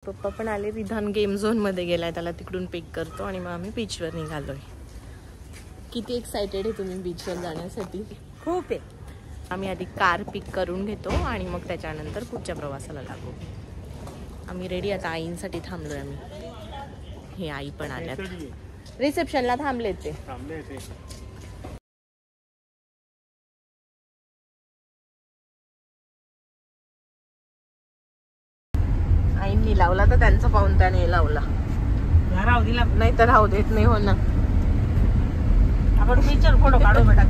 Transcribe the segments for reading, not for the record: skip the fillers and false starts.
पप्पा पण आले. रिधान गेम झोन मध्ये गेलाय, त्याला तिकडून पिक करतो आणि मग आम्ही बीचवर निघालोय. किती एक्साइटेड आहे तुम्ही बीचवर जाण्यासाठी? खूप आहे. आम्ही आधी कार पिक करून घेतो आणि मग त्याच्यानंतर पुढच्या प्रवासाला लागू. आम्ही रेडी. आता आईंसाठी थांबलोय आम्ही. हे आई पण आल्यात, रिसेप्शनला थांबले ते. आईंनी लावला तर त्यांचं पाहून त्याने लावला. नाही तर राहू देत नाही. हो ना, आपण पिक्चर फोटो काढू बेटा.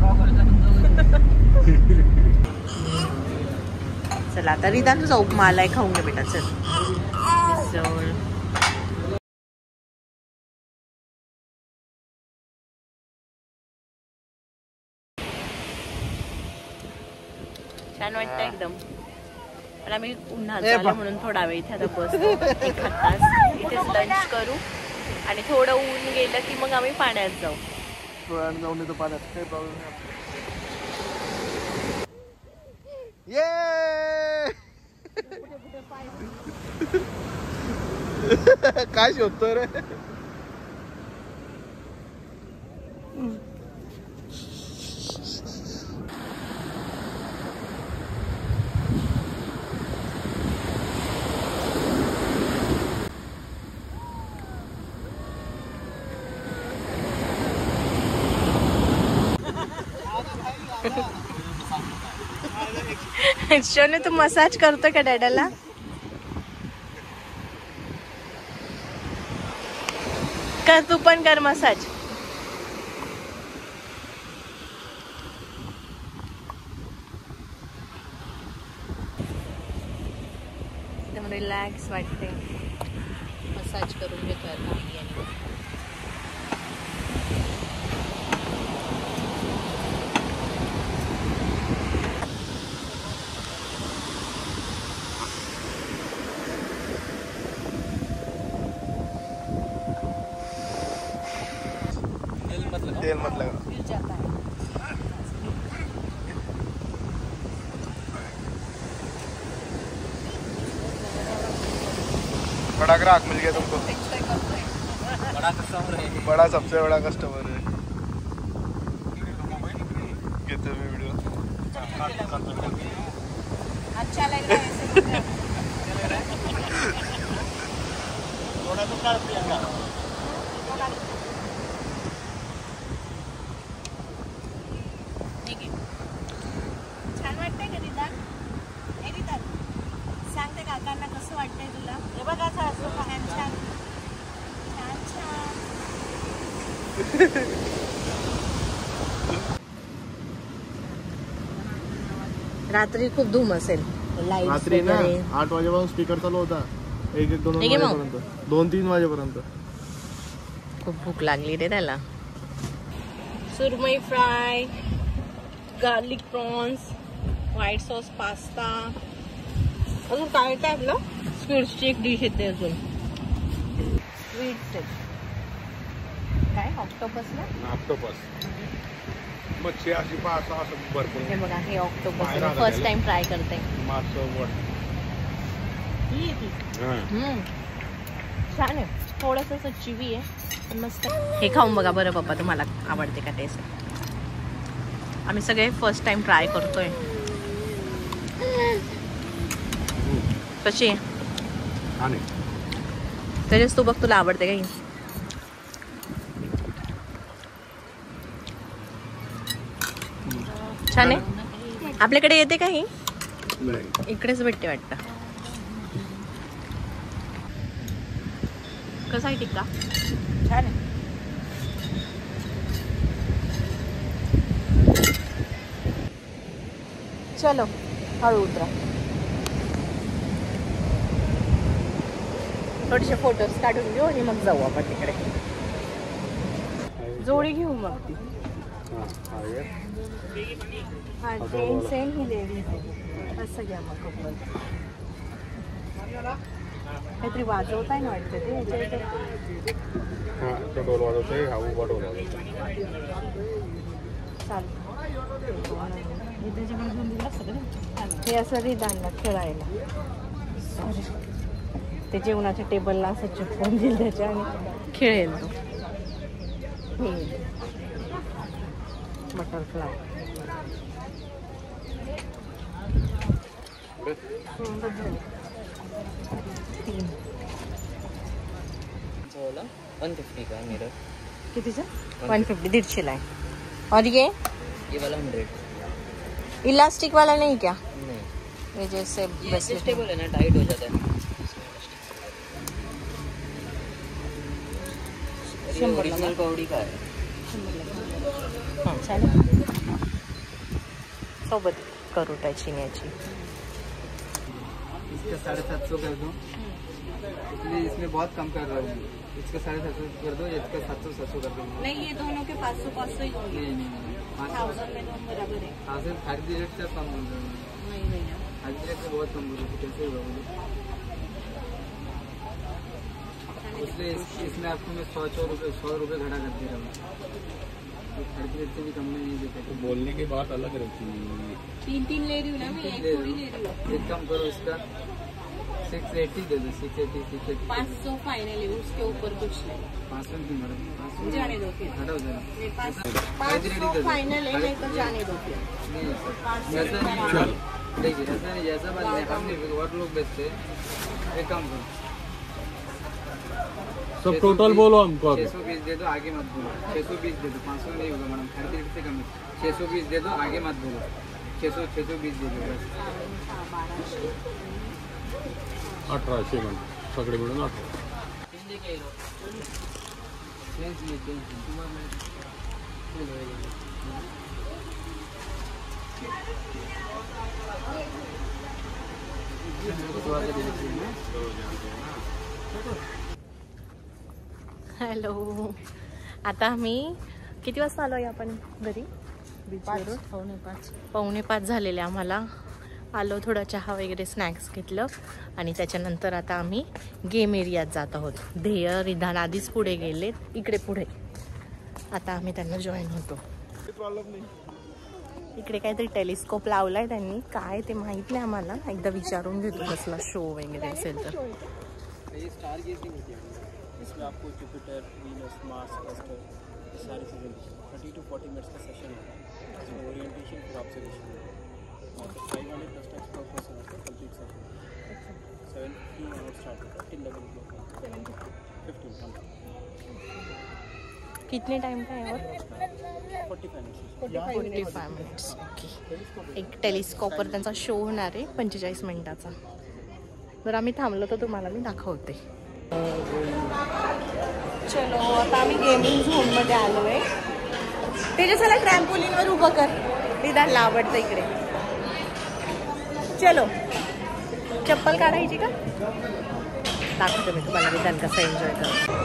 चला आता रिधान तुझा उपमा आलाय, खाऊन घे बेटा. चल छान वाटतं एकदम. पण आम्ही उन्हात झालं म्हणून थोडा वेळ इथे आता बसतो. 1 तास इथेच लंच करू आणि थोडं ऊन गेलं की मग आम्ही पाण्यात जाऊ. जाऊन येतो पाण्यात, काही प्रॉब्लेम नाही. काय शोधतो रे? शोने तू मसाज करतो का डॅडाला? कर, तू पण कर मसाज. एकदम रिलॅक्स वाटते. मसाज करून घेतो आता. तेल मत लगा. बड़ा ग्राहक मिल गया तुमको. बड़ा सबसे बड़ा कस्टमर है. घेतो मी वीडियो. अच्छा लग रहा है थोड़ा तो काट दिया. छान वाटतंय का रिधान? हे रिधान सांगते काकांना कसं वाटतंय तुला? हे बघा छान छान छान छान. रात्री खूप धूम असेल. रात्री ना 8 वाजेपासून स्पीकर चालू होता. 1-2 वाजेपर्यंत, 2-3 वाजेपर्यंत. खूप भूक लागली रे त्याला. Surmai fry, garlic prawns, white sauce pasta. अजून काय काय आपलं स्वीट्सची एक डिश येते अजून. स्वीट काय ऑक्टोपस ना? ऑक्टोपस मच्छी अशी पाहता असं भरपूर. हे बघा, हे ऑक्टोपस फर्स्ट टाइम ट्राय करते. छान आहे. थोडस चिवी आहे पण मस्त. हे खाऊन बघा बरं पप्पा, तुम्हाला आवडते का टेस्ट? आम्ही सगळे फर्स्ट टाइम ट्राय करतोय. कशी आहे? तरीच तू बघ, तुला आवडते का? छान आहे. आपल्याकडे येते का ही? इकडेच भेटते वाटतं. कसा आहे टिक्का? छान आहे. चलो हळू उतरा. थोडेसे फोटोज काढून घेऊ आणि मग जाऊ आपण तिकडे. जोडी घेऊ मग ती. हा जेंट्स आहे, ही लेडीज आहे. असं घ्या मग कपल. काहीतरी वाजवताय ना वाटतं ते. ढोल वाजवतोय. चालतं. हे असं रिधानला खेळायला. सॉरी ते जेवणाच्या टेबलला असं चिपकून देईल त्याच्या आणि खेळेल तो. बटरफ्लाय बोला 150 का मिरर. कितीचा? 150, 150 ला है. और ये वाला 100. इलास्टिक वाला नहीं क्या? नहीं, ये जैसे ये एडजस्टेबल है ना, टाइट हो जाता है. ये ओरिजिनल कौड़ी का है. हां चालेल. सोबत करू टचिंग याची. इसका 750 कर दो, इसलिए इसमें बहुत कम कर रहा हूँ. इसका 750 कर दो, इसका 700 कर दो. नहीं ये दोनों के 500 ही होंगे. नहीं 1000 में दोनों बराबर है. हासिल खरीदी रेट से कम बोल रहे हैं. नहीं भैया खरीदी रेट से बहुत कम बोल रहे हैं. कैसे होगा बोलो? इसलिए इसमें आपको मैं 100 रुपये घटा कर दे रहा हूँ. खरीदी रेट से भी कम में नहीं देते. तो बोलने की बात अलग रहती है. 3 ले रही हूँ ना मैं, एक थोड़ी ले रही हूँ. एक कम करो, इसका 680 दे दो. 680 500 फाइनल है, उसके ऊपर कुछ नहीं. 500 की मैडम, 500 जाने दो फिर. घटाओ जरा. नहीं, 500 फाइनल है, नहीं तो जाने दो फिर. नहीं सर, ऐसा नहीं. देखिए ऐसा नहीं, ऐसा बात नहीं. हमने और लोग बेचते हैं. एक काम करो, सब टोटल बोलो हमको. 620 दे दो, आगे मत बोलो. 620 दे दो, 500 नहीं होगा मैडम. खरीदी रेट से कम है. 620 दे दो, आगे मत बोलो. 620 दे दो बस. 1800 म्हणून सगळे मिळून 18. हॅलो, आता आम्ही किती वाजता आलोय आपण घरी? बीचवरून 4:45 झालेले आम्हाला. आलो, थोडा चहा वगैरे स्नॅक्स घेतलं आणि त्याच्यानंतर आता आम्ही गेम एरियात जात आहोत. ध्येय रिधान आधीच पुढे गेलेत, इकडे पुढे. आता आम्ही त्यांना जॉईन होतो. इकडे काहीतरी टेलिस्कोप लावलाय त्यांनी, काय ते माहित नाही आम्हाला. एकदा विचारून घेतो कसला शो वगैरे असेल तर. इसमें आपको जुपिटर, वीनस, मार्स, एस्टर सारी चीज़ें 30 to 40 मिनट्स का सेशन है. इसमें ओरिएंटेशन फिर ऑब्जर्वेशन और 500 प्लस टाइम्स पर पर्सन आपका कंप्लीट सेशन. 7:50 आवर स्टार्ट होता है, 11 o'clock 15 कितने टाइम का है? और 45 मिनिट्स. ओके. एक टेलिस्कोपवर त्यांचा शो होणार आहे 45 मिनिटाचा. जर आम्ही थांबलो तर तुम्हाला मी दाखवते. चलो, आता आम्ही गेमिंग झोनमध्ये आलो आहे. तेजसला ट्रॅम्पोलिनवर उभं कर, रिधानला आवडतं इकडे. चलो, चप्पल काढायची का? दाखवते मी तुम्हाला रिधान कसं एन्जॉय करतो.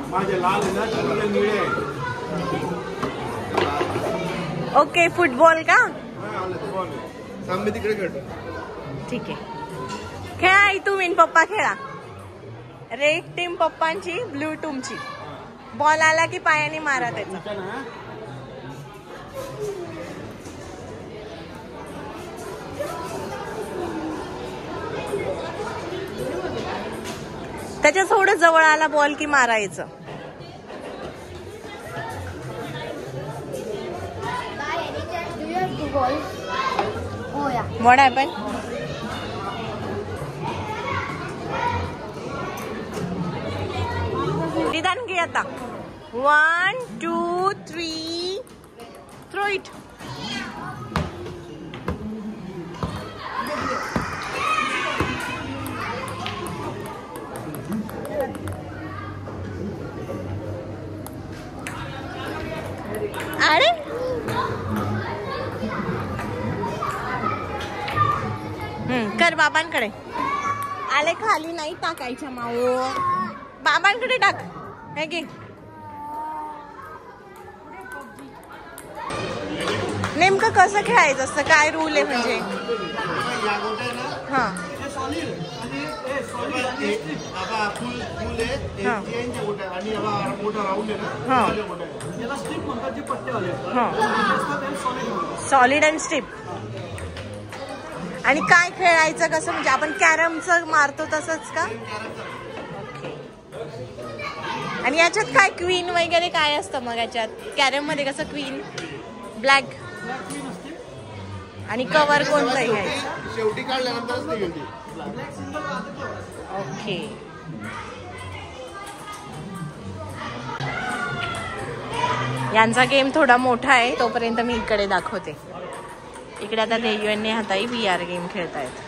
माझे लाल आहे ना, तुझे निळे आहे. ओके, फुटबॉल का? सामने तिकडे खेळतो. ठीक आहे, खेळा. आई तुम्ही पप्पा खेळा. रेड टीम पप्पांची, ब्लू टीमची. बॉल आला की पायाने मारा त्याचा. त्याच्या थोडं जवळ आला बॉल की मारायचं. What happened? रिधान घे आता. 1, 2, 3, throw it. अरे कर बाबांकडे. आले खाली नाही टाकायच्या माऊ, बाबांकडे टाक. हे घे. नेमकं कसं खेळायचं असतं, काय रूल आहे म्हणजे? हा फुल आहे हा. चेनच्या गोट्या आणि मोठा राऊंड आहे ना हा. त्याच्या गोट्या आहेत. याला स्ट्रिप म्हणतात जे पट्टेवाले असतात. हा सॉलिड म्हणतात. Solid and steep. आणि काय खेळायचं कसं म्हणजे आपण कॅरमचं मारतो तसंच का? ओके. आणि याच्यात काय क्वीन वगैरे काय असतं मग याच्यात? कॅरम मध्ये कसं क्वीन ब्लॅक आणि कव्हर कोणतं घ्यायचं? शेवटी काढल्यानंतरच निघेल ती. ओके. यांचा गेम थोडा मोठा आहे तोपर्यंत मी इकडे दाखवते. इकडे आता देयू आणि हाताई VR गेम खेळतायत.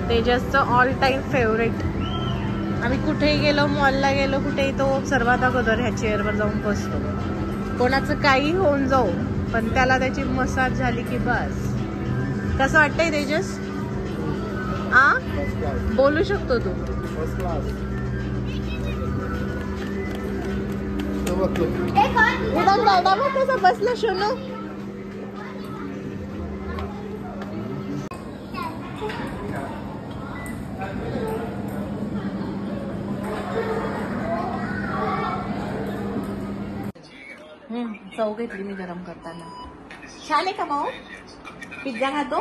तेजसचं ऑल टाइम फेवरेट. आम्ही कुठेही गेलो, मॉलला गेलो, कुठेही तो सर्वात अगोदर ह्या चेअरवर जाऊन बसतो. कोणाचं काही होऊन जाऊ पण त्याला त्याची मसाज झाली की बस. कसं वाटतंय तेजस? आ बोलू शकतो तू? First class. उडन दादा मग कसं बसला शोनू? चव घेतली मी गरम करताना. छान आहे का भाऊ? पिझ्झा खातो?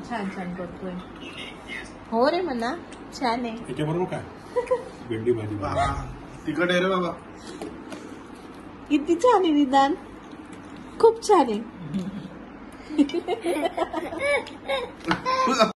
छान छान करतोय. हो रे म्हणा छान आहे. त्याच्याबरोबर काय भेंडी भाजी तिखट आहे रे बाबा. किती छान आहे निदान. खूप छान आहे.